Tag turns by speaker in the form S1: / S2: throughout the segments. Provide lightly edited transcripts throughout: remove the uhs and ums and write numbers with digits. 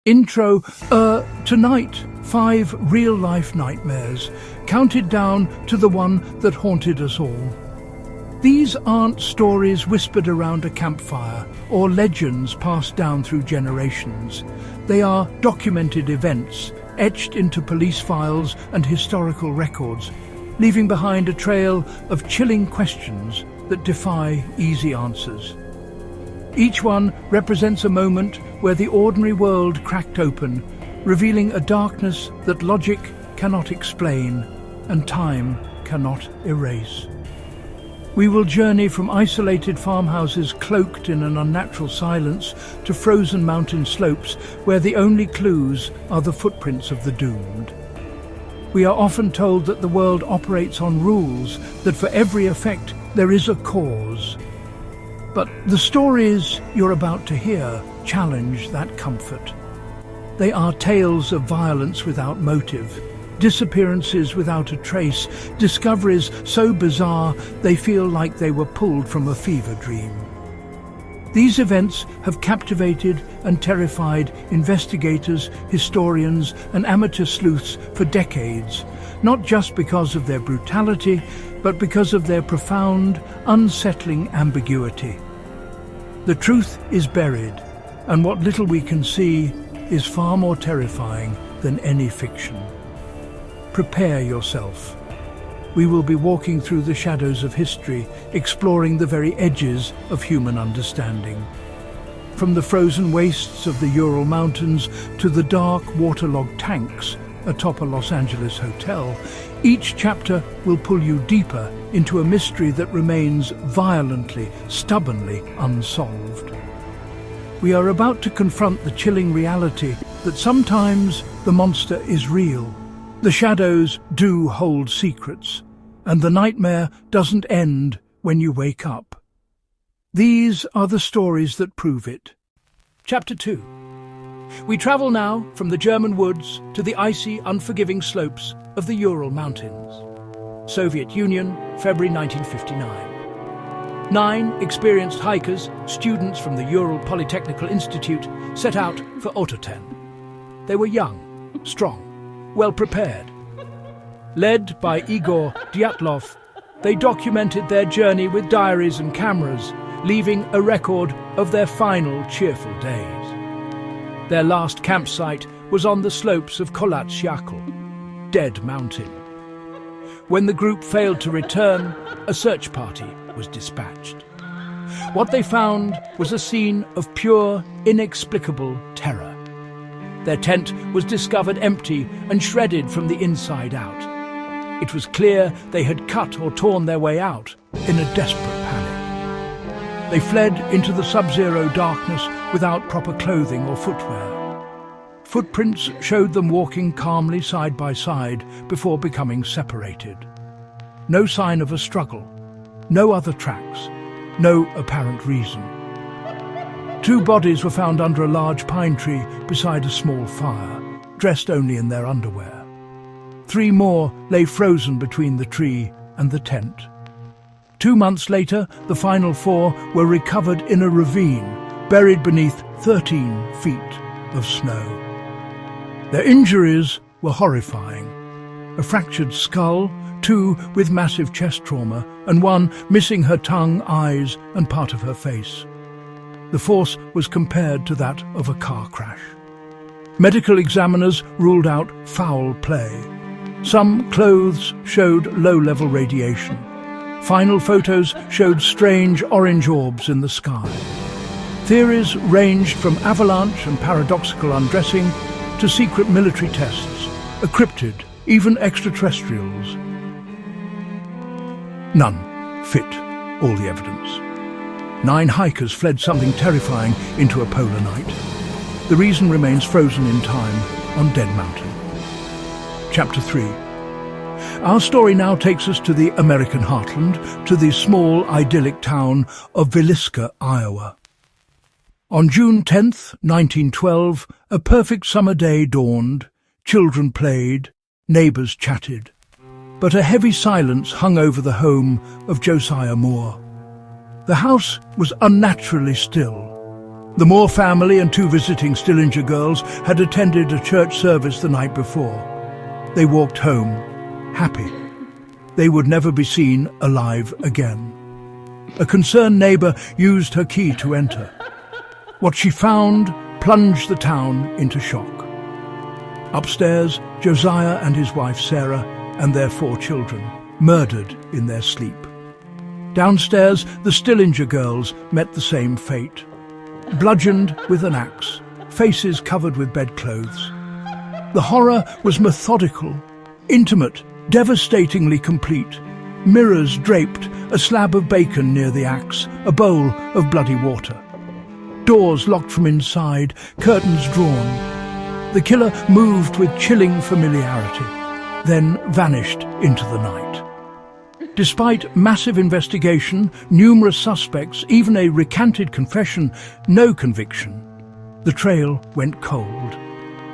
S1: Intro, tonight, 5 real-life nightmares, counted down to the one that haunted us all. These aren't stories whispered around a campfire or legends passed down through generations. They are documented events, etched into police files and historical records, leaving behind a trail of chilling questions that defy easy answers. Each one represents a moment where the ordinary world cracked open, revealing a darkness that logic cannot explain and time cannot erase. We will journey from isolated farmhouses cloaked in an unnatural silence to frozen mountain slopes where the only clues are the footprints of the doomed. We are often told that the world operates on rules, that for every effect there is a cause. But the stories you're about to hear challenge that comfort. They are tales of violence without motive, disappearances without a trace, discoveries so bizarre they feel like they were pulled from a fever dream. These events have captivated and terrified investigators, historians, and amateur sleuths for decades, not just because of their brutality, but because of their profound, unsettling ambiguity. The truth is buried, and what little we can see is far more terrifying than any fiction. Prepare yourself. We will be walking through the shadows of history, exploring the very edges of human understanding. From the frozen wastes of the Ural Mountains to the dark, waterlogged tanks atop a Los Angeles hotel, each chapter will pull you deeper into a mystery that remains violently, stubbornly unsolved. We are about to confront the chilling reality that sometimes the monster is real. The shadows do hold secrets, and the nightmare doesn't end when you wake up. These are the stories that prove it. Chapter 2. We travel now from the German woods to the icy, unforgiving slopes of the Ural Mountains. Soviet Union, February 1959. 9 experienced hikers, students from the Ural Polytechnical Institute, set out for Ototen. They were young, strong, well-prepared. Led by Igor Dyatlov, they documented their journey with diaries and cameras, leaving a record of their final cheerful days. Their last campsite was on the slopes of Kolatsyakl, Dead Mountain. When the group failed to return, a search party was dispatched. What they found was a scene of pure, inexplicable terror. Their tent was discovered empty and shredded from the inside out. It was clear they had cut or torn their way out in a desperate panic. They fled into the sub-zero darkness without proper clothing or footwear. Footprints showed them walking calmly side by side before becoming separated. No sign of a struggle, no other tracks, no apparent reason. 2 bodies were found under a large pine tree beside a small fire, dressed only in their underwear. 3 more lay frozen between the tree and the tent. 2 months later, the final 4 were recovered in a ravine, buried beneath 13 feet of snow. Their injuries were horrifying. A fractured skull, 2 with massive chest trauma, and 1 missing her tongue, eyes, and part of her face. The force was compared to that of a car crash. Medical examiners ruled out foul play. Some clothes showed low-level radiation. Final photos showed strange orange orbs in the sky. Theories ranged from avalanche and paradoxical undressing to secret military tests, a cryptid, even extraterrestrials. None fit all the evidence. 9 hikers fled something terrifying into a polar night. The reason remains frozen in time on Dead Mountain. Chapter 3. Our story now takes us to the American heartland, to the small, idyllic town of Villisca, Iowa. On June 10th, 1912, a perfect summer day dawned. Children played, neighbours chatted. But a heavy silence hung over the home of Josiah Moore. The house was unnaturally still. The Moore family and two visiting Stillinger girls had attended a church service the night before. They walked home, happy. They would never be seen alive again. A concerned neighbour used her key to enter. What she found plunged the town into shock. Upstairs, Josiah and his wife Sarah and their 4 children, murdered in their sleep. Downstairs, the Stillinger girls met the same fate. Bludgeoned with an axe, faces covered with bedclothes. The horror was methodical, intimate, devastatingly complete. Mirrors draped, a slab of bacon near the axe, a bowl of bloody water. Doors locked from inside, curtains drawn. The killer moved with chilling familiarity, then vanished into the night. Despite massive investigation, numerous suspects, even a recanted confession, no conviction, the trail went cold.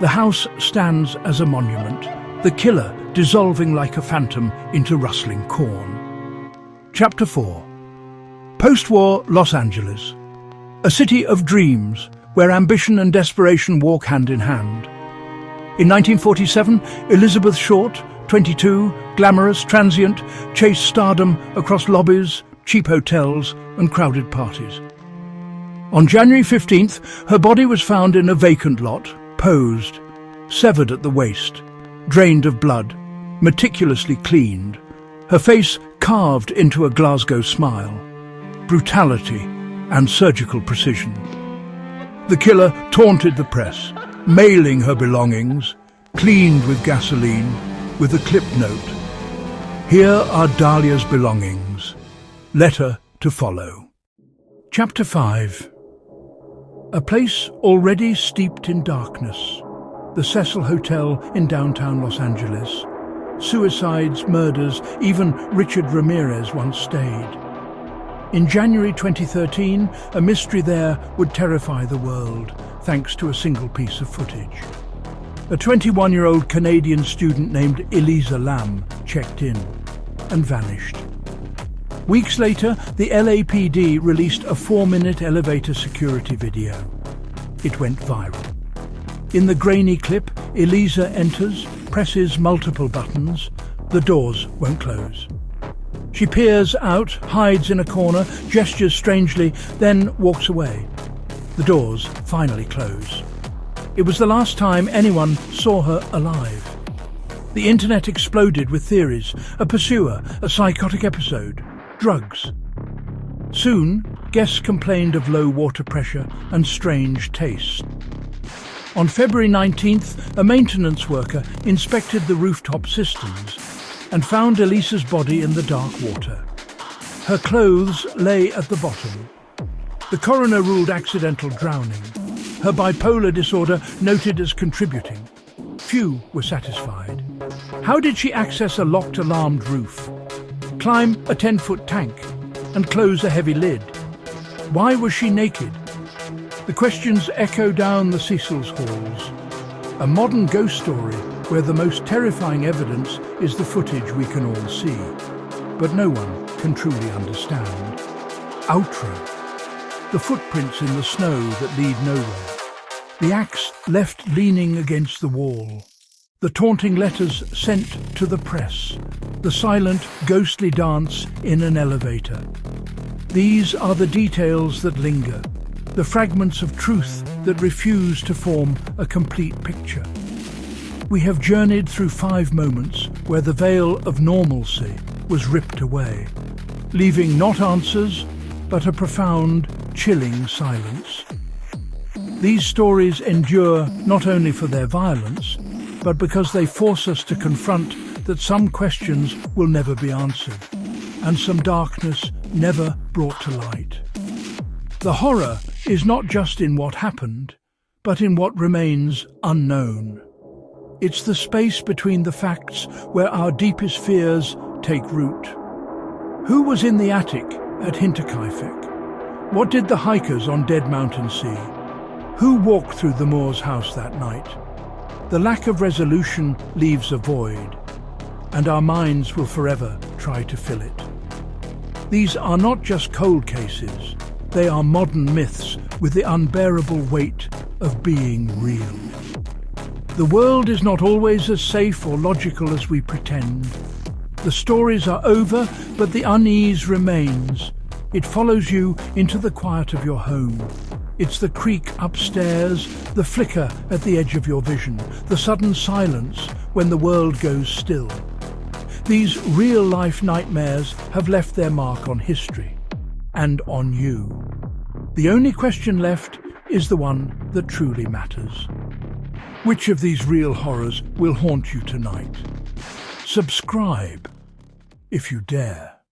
S1: The house stands as a monument, the killer dissolving like a phantom into rustling corn. Chapter 4. Post-war Los Angeles. A city of dreams, where ambition and desperation walk hand in hand. In 1947, Elizabeth Short, 22, glamorous, transient, chased stardom across lobbies, cheap hotels and crowded parties. On January 15th, her body was found in a vacant lot, posed, severed at the waist, drained of blood, meticulously cleaned, her face carved into a Glasgow smile. Brutality and surgical precision. The killer taunted the press, mailing her belongings, cleaned with gasoline, with a clip note. Here are Dahlia's belongings. Letter to follow. Chapter 5. A place already steeped in darkness. The Cecil Hotel in downtown Los Angeles. Suicides, murders, even Richard Ramirez once stayed. In January 2013, a mystery there would terrify the world, thanks to a single piece of footage. A 21-year-old Canadian student named Elisa Lam checked in and vanished. Weeks later, the LAPD released a 4-minute elevator security video. It went viral. In the grainy clip, Elisa enters, presses multiple buttons. The doors won't close. She peers out, hides in a corner, gestures strangely, then walks away. The doors finally close. It was the last time anyone saw her alive. The internet exploded with theories: a pursuer, a psychotic episode, drugs. Soon, guests complained of low water pressure and strange taste. On February 19th, a maintenance worker inspected the rooftop systems and found Elisa's body in the dark water. Her clothes lay at the bottom. The coroner ruled accidental drowning. Her bipolar disorder noted as contributing. Few were satisfied. How did she access a locked alarmed roof, climb a 10-foot tank, and close a heavy lid? Why was she naked? The questions echo down the Cecil's halls. A modern ghost story where the most terrifying evidence is the footage we can all see, but no one can truly understand. Outro. The footprints in the snow that lead nowhere. The axe left leaning against the wall. The taunting letters sent to the press. The silent, ghostly dance in an elevator. These are the details that linger. The fragments of truth that refuse to form a complete picture. We have journeyed through 5 moments where the veil of normalcy was ripped away, leaving not answers, but a profound, chilling silence. These stories endure not only for their violence, but because they force us to confront that some questions will never be answered, and some darkness never brought to light. The horror is not just in what happened, but in what remains unknown. It's the space between the facts where our deepest fears take root. Who was in the attic at Hinterkaifeck? What did the hikers on Dead Mountain see? Who walked through the Moores' house that night? The lack of resolution leaves a void, and our minds will forever try to fill it. These are not just cold cases. They are modern myths with the unbearable weight of being real. The world is not always as safe or logical as we pretend. The stories are over, but the unease remains. It follows you into the quiet of your home. It's the creak upstairs, the flicker at the edge of your vision, the sudden silence when the world goes still. These real-life nightmares have left their mark on history and on you. The only question left is the one that truly matters. Which of these real horrors will haunt you tonight? Subscribe if you dare.